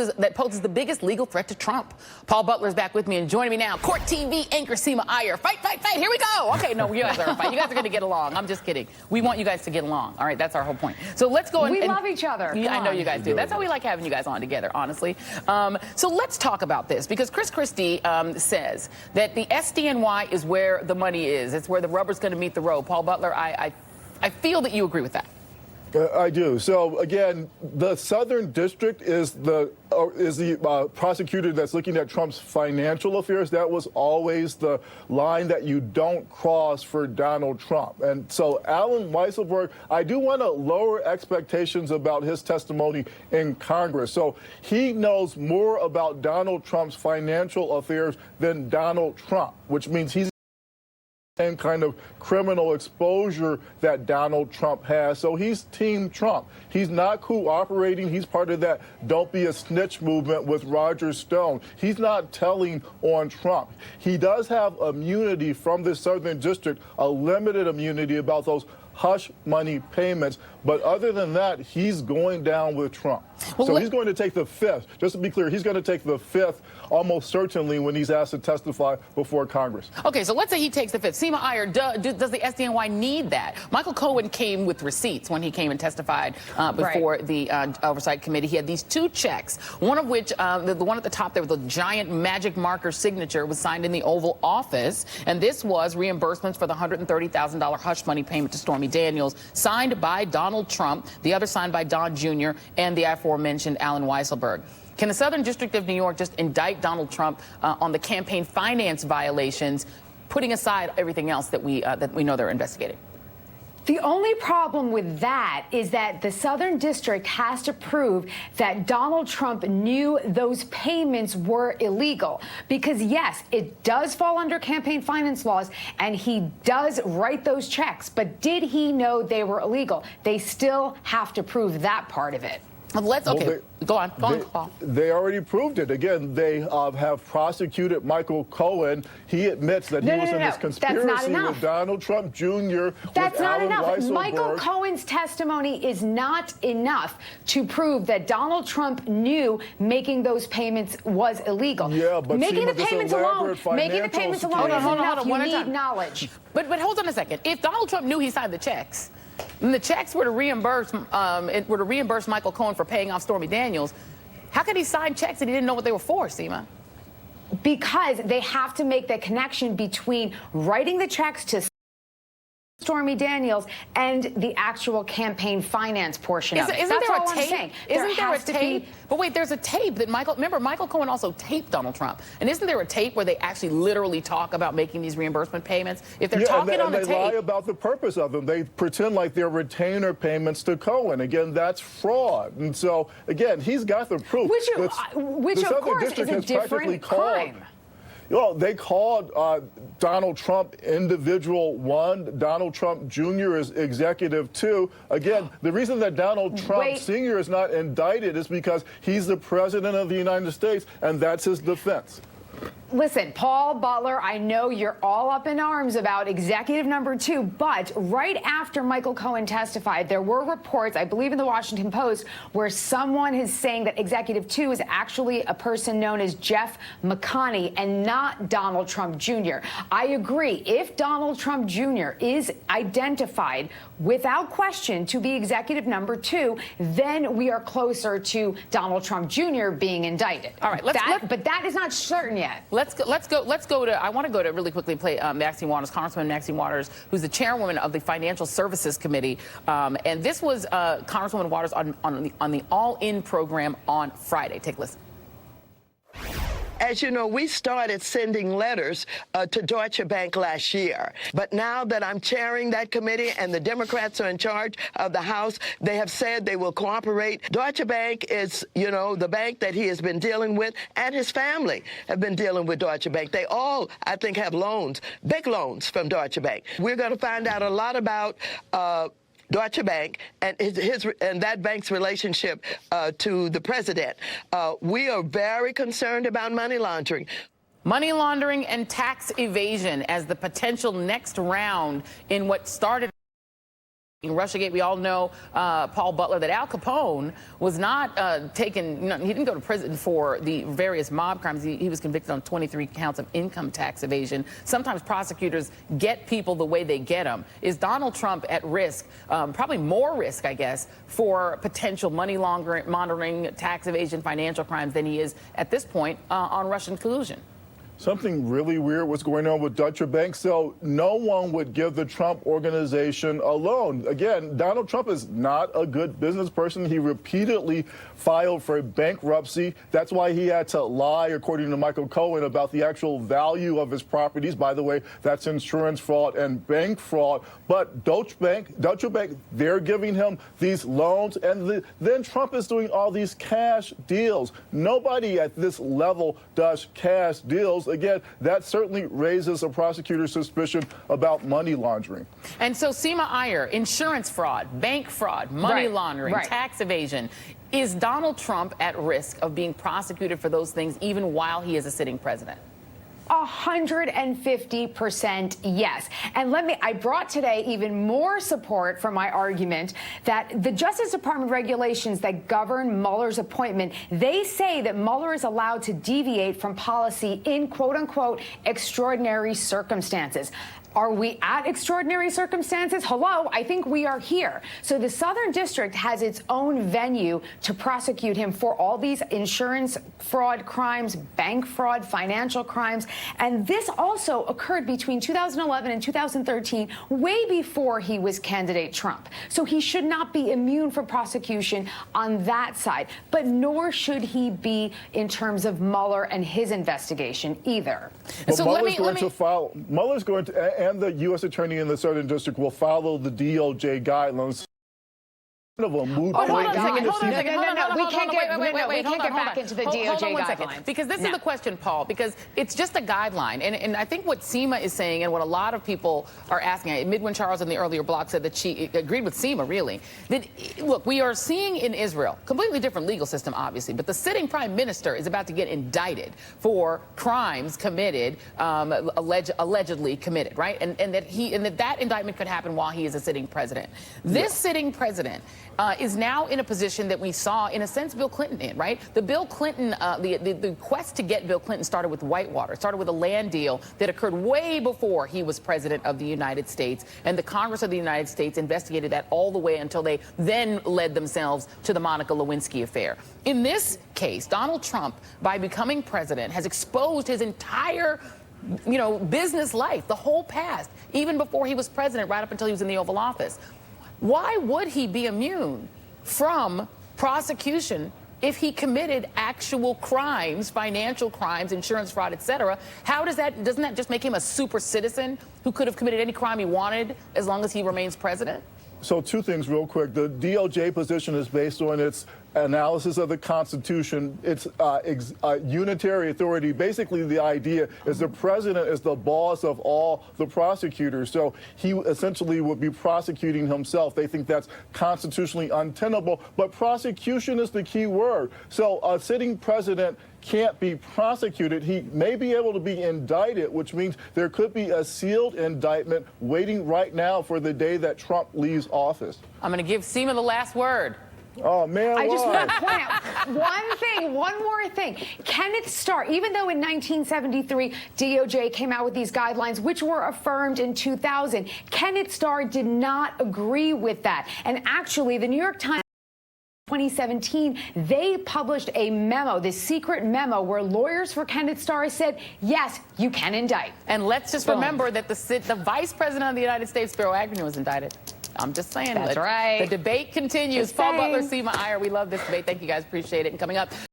that poses the biggest legal threat to Trump. Paul Butler is back with me, and joining me now, Court TV anchor Seema Iyer. Fight, fight, fight. Here we go. Okay, no, you guys are fight. You guys are going to get along. I'm just kidding. We want you guys to get along. All right, that's our whole point. So let's go. We love each other. Yeah, I know you guys do. That's how we like having you guys on together, honestly. So let's talk about this, because Chris Christie says that the SDNY is where the money is. It's where the rubber's going to meet the road. Paul Butler, I feel that you agree with that. I do. So again, the Southern District is the prosecutor that's looking at Trump's financial affairs. That was always the line that you don't cross for Donald Trump. And so Alan Weisselberg, I do want to lower expectations about his testimony in Congress. So he knows more about Donald Trump's financial affairs than Donald Trump, which means he's same kind of criminal exposure that Donald Trump has. So he's Team Trump. He's not cooperating. He's part of that don't be a snitch movement with Roger Stone. He's not telling on Trump. He does have immunity from the Southern District, a limited immunity about those hush money payments. But other than that, he's going down with Trump. Well, so he's going to take the fifth. Just to be clear, he's going to take the fifth almost certainly when he's asked to testify before Congress. Okay, so let's say he takes the fifth. Seema Iyer, does the SDNY need that? Michael Cohen came with receipts when he came and testified before the Oversight Committee. He had these two checks, one of which, the one at the top there with the giant magic marker signature, was signed in the Oval Office. And this was reimbursements for the $130,000 hush money payment to Stormy Daniels, signed by Donald Trump, the other signed by Don Jr. and the aforementioned Alan Weisselberg. Can the Southern District of New York just indict Donald Trump on the campaign finance violations, putting aside everything else that we know they're investigating? The only problem with that is that the Southern District has to prove that Donald Trump knew those payments were illegal. Because, yes, it does fall under campaign finance laws, and he does write those checks. But did he know they were illegal? They still have to prove that part of it. Go on, Paul. They already proved it. Again, they have prosecuted Michael Cohen. He admits that he was in this conspiracy with Donald Trump Jr. That's not enough. Weisselberg. Michael Cohen's testimony is not enough to prove that Donald Trump knew making those payments was illegal. Yeah, but making the payments alone is enough. You need knowledge. But hold on a second. If Donald Trump knew he signed the checks, and the checks were to reimburse Michael Cohen for paying off Stormy Daniels, how could he sign checks and he didn't know what they were for, Seema? Because they have to make that connection between writing the checks to Stormy Daniels and the actual campaign finance portion of it. Isn't there a tape? Isn't there a tape? But wait, there's a tape that Michael Cohen also taped Donald Trump. And isn't there a tape where they actually literally talk about making these reimbursement payments? If they're talking on the tape, they lie about the purpose of them. They pretend like they're retainer payments to Cohen. Again, that's fraud. And so, again, he's got the proof. Which of course is a different crime. Well, they called Donald Trump individual 1. Donald Trump Jr. is executive 2. Again, the reason that Donald Trump Sr. is not indicted is because he's the president of the United States, and that's his defense. Listen, Paul Butler, I know you're all up in arms about executive number 2, but right after Michael Cohen testified, there were reports, I believe in the Washington Post, where someone is saying that executive 2 is actually a person known as Jeff McConney and not Donald Trump Jr. I agree. If Donald Trump Jr. is identified without question to be executive number 2, then we are closer to Donald Trump Jr. being indicted. All right, but that is not certain yet. Let's go to, I want to go to really quickly play Maxine Waters, Congresswoman Maxine Waters, who's the chairwoman of the Financial Services Committee. And this was Congresswoman Waters on the All In program on Friday. Take a listen. As you know, we started sending letters to Deutsche Bank last year. But now that I'm chairing that committee and the Democrats are in charge of the House, they have said they will cooperate. Deutsche Bank is, you know, the bank that he has been dealing with, and his family have been dealing with Deutsche Bank. They all, I think, have loans, big loans from Deutsche Bank. We're going to find out a lot about Deutsche Bank and and that bank's relationship to the president. We are very concerned about money laundering. Money laundering and tax evasion as the potential next round in what started In Russiagate, we all know, Paul Butler, that Al Capone was not taken, he didn't go to prison for the various mob crimes. He was convicted on 23 counts of income tax evasion. Sometimes prosecutors get people the way they get them. Is Donald Trump at risk, probably more risk, I guess, for potential money laundering, tax evasion, financial crimes than he is at this point on Russian collusion? Something really weird was going on with Deutsche Bank, so no one would give the Trump organization a loan. Again, Donald Trump is not a good business person. He repeatedly filed for bankruptcy. That's why he had to lie, according to Michael Cohen, about the actual value of his properties. By the way, that's insurance fraud and bank fraud. But Deutsche Bank, they're giving him these loans, and then Trump is doing all these cash deals. Nobody at this level does cash deals. Again, that certainly raises a prosecutor's suspicion about money laundering. And so Seema Iyer, insurance fraud, bank fraud, money laundering, tax evasion. Is Donald Trump at risk of being prosecuted for those things even while he is a sitting president? 150% yes. And I brought today even more support for my argument that the Justice Department regulations that govern Mueller's appointment, they say that Mueller is allowed to deviate from policy in quote unquote extraordinary circumstances. Are we at extraordinary circumstances? Hello, I think we are here. So the Southern District has its own venue to prosecute him for all these insurance fraud crimes, bank fraud, financial crimes. And this also occurred between 2011 and 2013, way before he was candidate Trump. So he should not be immune from prosecution on that side, but nor should he be in terms of Mueller and his investigation either. But so Mueller's going to, and the U.S. Attorney in the Southern District will follow the DOJ guidelines. Of a mood hold on a second. We can't get back into the DOJ guidelines. Because this is the question, Paul, because it's just a guideline. And I think what Seema is saying and what a lot of people are asking, Midwin Charles in the earlier block said that she agreed with Seema, really, that, look, we are seeing in Israel, completely different legal system, obviously, but the sitting prime minister is about to get indicted for crimes committed, allegedly committed, right? And that indictment could happen while he is a sitting president. This sitting president is now in a position that we saw, in a sense, Bill Clinton in, right? The Bill Clinton, the quest to get Bill Clinton started with Whitewater. It started with a land deal that occurred way before he was president of the United States. And the Congress of the United States investigated that all the way until they then led themselves to the Monica Lewinsky affair. In this case, Donald Trump, by becoming president, has exposed his entire business life, the whole past, even before he was president, right up until he was in the Oval Office. Why would he be immune from prosecution if he committed actual crimes, financial crimes, insurance fraud, etc.? Doesn't that just make him a super citizen who could have committed any crime he wanted as long as he remains president? So two things real quick. The DOJ position is based on its analysis of the Constitution, its unitary authority. Basically, the idea is the president is the boss of all the prosecutors. So he essentially would be prosecuting himself. They think that's constitutionally untenable. But prosecution is the key word. So a sitting president can't be prosecuted. He may be able to be indicted, which means there could be a sealed indictment waiting right now for the day that Trump leaves office. I'm going to give Seema the last word. Oh, man, I just want to point out one more thing. Kenneth Starr, even though in 1973 DOJ came out with these guidelines, which were affirmed in 2000, Kenneth Starr did not agree with that. And actually, the New York Times 2017, they published a memo, this secret memo, where lawyers for Kenneth Starr said, yes, you can indict. And let's just remember that the vice president of the United States, Spiro Agnew, was indicted. I'm just saying. That's right. The debate continues. Paul Butler, Seema Iyer, we love this debate. Thank you guys. Appreciate it. And coming up.